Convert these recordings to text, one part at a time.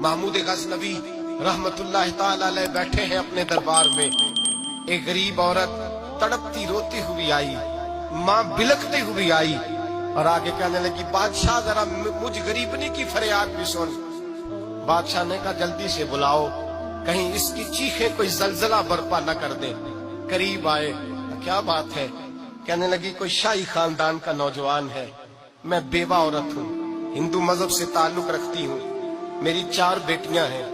महमूद गजनवी रहमतुल्लाह ताला अलैह बैठे हैं अपने दरबार में। एक गरीब औरत तड़पती रोती हुई आई, माँ बिलखती हुई आई और आगे कहने लगी, बादशाह जरा मुझ गरीबनी की फरियाद भी सुन। बादशाह ने कहा, जल्दी से बुलाओ, कहीं इसकी चीखें कोई जलजला बर्पा न कर दे। करीब आए, क्या बात है? कहने लगी, कोई शाही खानदान का नौजवान है, मैं बेवा औरत हूँ, हिंदू मजहब से ताल्लुक रखती हूँ, मेरी 4 बेटियां हैं,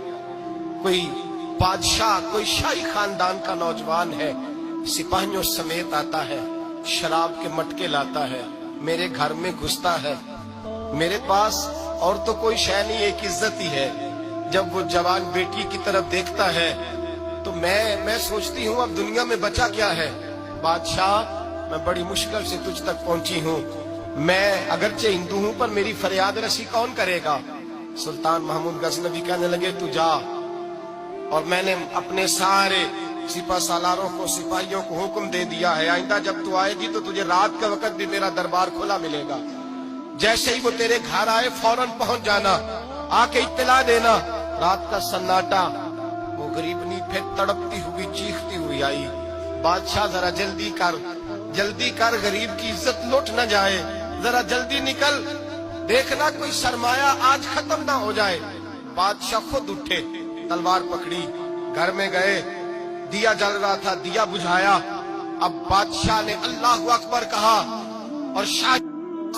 कोई बादशाह कोई शाही खानदान का नौजवान है, सिपाहियों समेत आता है, शराब के मटके लाता है, मेरे घर में घुसता है, मेरे पास और तो कोई शय नहीं, एक इज्जत ही है। जब वो जवान बेटी की तरफ देखता है तो मैं सोचती हूँ अब दुनिया में बचा क्या है। बादशाह, मैं बड़ी मुश्किल से तुझ तक पहुंची हूँ, मैं अगरचे हिंदू हूँ पर मेरी फरियाद रसी कौन करेगा? सुल्तान महमूद गजनवी कहने लगे, तू जा। और मैंने अपने सारे सिपा सालारों को, सिपाहियों को हुक्म दे दिया है, आइंदा जब तू आएगी तो तुझे रात के वक्त भी मेरा दरबार खुला मिलेगा। जैसे ही वो तेरे घर आए फौरन पहुंच जाना, आके इत्तला देना। रात का सन्नाटा, वो गरीबनी फिर तड़पती हुई चीखती हुई आई, बादशाह जरा जल्दी कर, गरीब की इज्जत लुट न जाए, जरा जल्दी निकल, देखना कोई सरमाया आज खत्म ना हो जाए। बादशाह खुद उठे, तलवार पकड़ी, घर में गए, दिया जल रहा था, दिया बुझाया। अब बादशाह ने अल्लाहु अकबर कहा और शाह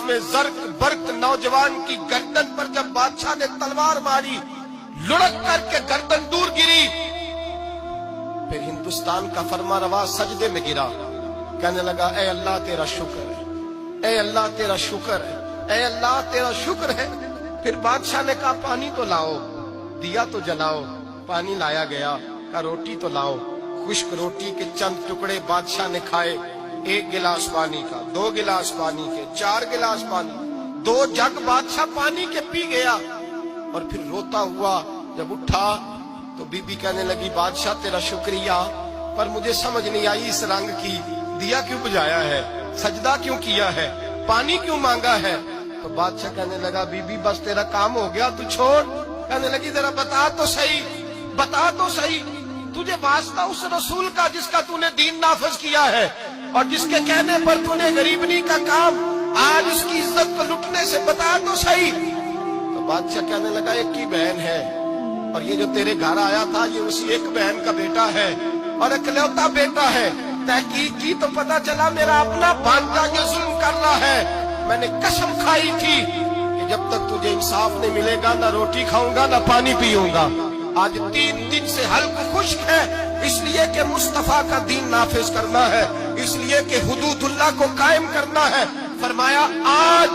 में जर्क बर्क नौजवान की गर्दन पर जब बादशाह ने तलवार मारी, लुढ़क करके गर्दन दूर गिरी। फिर हिंदुस्तान का फरमा रवा सजदे में गिरा, कहने लगा, ए अल्लाह तेरा शुक्र है, ए अल्लाह तेरा शुक्र है, ए अल्लाह तेरा शुक्र है। फिर बादशाह ने कहा, पानी तो लाओ, दिया तो जलाओ। पानी लाया गया, कहा रोटी तो लाओ। खुश्क रोटी के चंद टुकड़े बादशाह ने खाए, 1 गिलास पानी का, 2 गिलास पानी के, 4 गिलास पानी, 2 जग बादशाह पानी के पी गया। और फिर रोता हुआ जब उठा तो बीबी कहने लगी, बादशाह तेरा शुक्रिया, पर मुझे समझ नहीं आई इस रंग की, दिया क्यों बुझाया है, सजदा क्यों किया है, पानी क्यों मांगा है? तो बादशाह कहने लगा, बीबी बस तेरा काम हो गया, तू छोड़। कहने लगी, जरा बता तो सही, तुझे वास्ता उस रसूल का जिसका तूने दीन नाफिज किया है और जिसके कहने पर तूने गरीबनी का काम, आज उसकी इज्जत को लुटने से बता तो सही। तो बादशाह कहने लगा, एक ही बहन है और ये जो तेरे घर आया था ये उसी एक बहन का बेटा है और इकलौता बेटा है। तहकीक की तो पता चला मेरा अपना भांजा ये जुल्म कर रहा है। मैंने कसम खाई थी कि जब तक तुझे इंसाफ नहीं मिलेगा ना रोटी खाऊंगा ना पानी पीऊंगा। आज 3 दिन से हल्क खुश्क है, इसलिए कि मुस्तफा का दीन नाफिज करना है, इसलिए कि हुदूदुल्लाह को कायम करना है। फरमाया, आज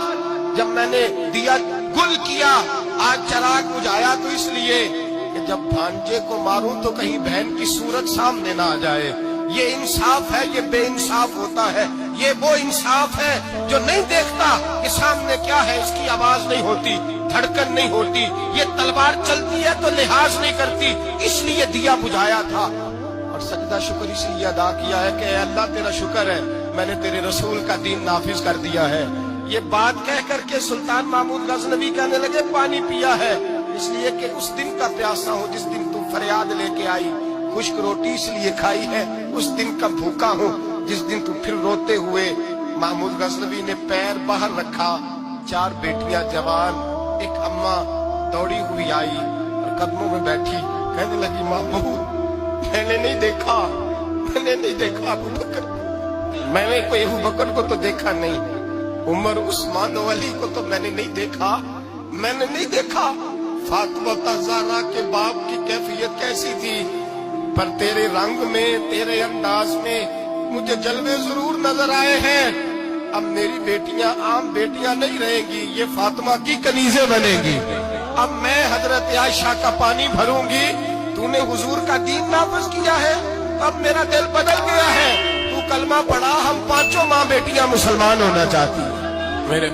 जब मैंने दिया गुल किया, आज चराग बुझाया, तो इसलिए कि जब भांजे को मारूं तो कहीं बहन की सूरत सामने ना आ जाए। ये इंसाफ है, ये बेइंसाफ होता है। ये वो इंसाफ है जो नहीं देखता कि सामने क्या है, इसकी आवाज नहीं होती, धड़कन नहीं होती, ये तलवार चलती है तो लिहाज नहीं करती, इसलिए दिया बुझाया था। और सजदा शुक्र इसलिए अदा किया है कि अल्लाह तेरा शुक्र है, मैंने तेरे रसूल का दीन नाफिज कर दिया है। ये बात कह करके सुल्तान महमूद गजनवी कहने लगे, पानी पिया है इसलिए कि उस दिन का प्यासा हूँ जिस दिन तू फरियाद लेके आई, खुश्क रोटी इसलिए खाई है उस दिन का भूखा हूँ जिस दिन तू फिर रोते हुए। महमूद गजनवी ने पैर बाहर रखा, 4 बेटियां जवान, एक अम्मा दौड़ी हुई आई और कदमों में बैठी, कहने लगी, महमूद मैंने नहीं देखा अबू बकर, मैंने कोई अबू बकर को तो देखा नहीं, उमर उस्मान अली को तो मैंने नहीं देखा। फातिमा ज़हरा के बाप की कैफियत कैसी थी, पर तेरे रंग में, तेरे अंदाज में मुझे जलवे जरूर नजर आए हैं। अब मेरी बेटियां आम बेटियां नहीं रहेंगी, ये फातिमा की कनीज़ें बनेगी। अब मैं हजरत आयशा का पानी भरूंगी, तूने हुजूर का दीन नाफिज किया है, अब मेरा दिल बदल गया है, तू कलमा पढ़ा, हम 5 माँ बेटियां मुसलमान होना चाहती है। मेरे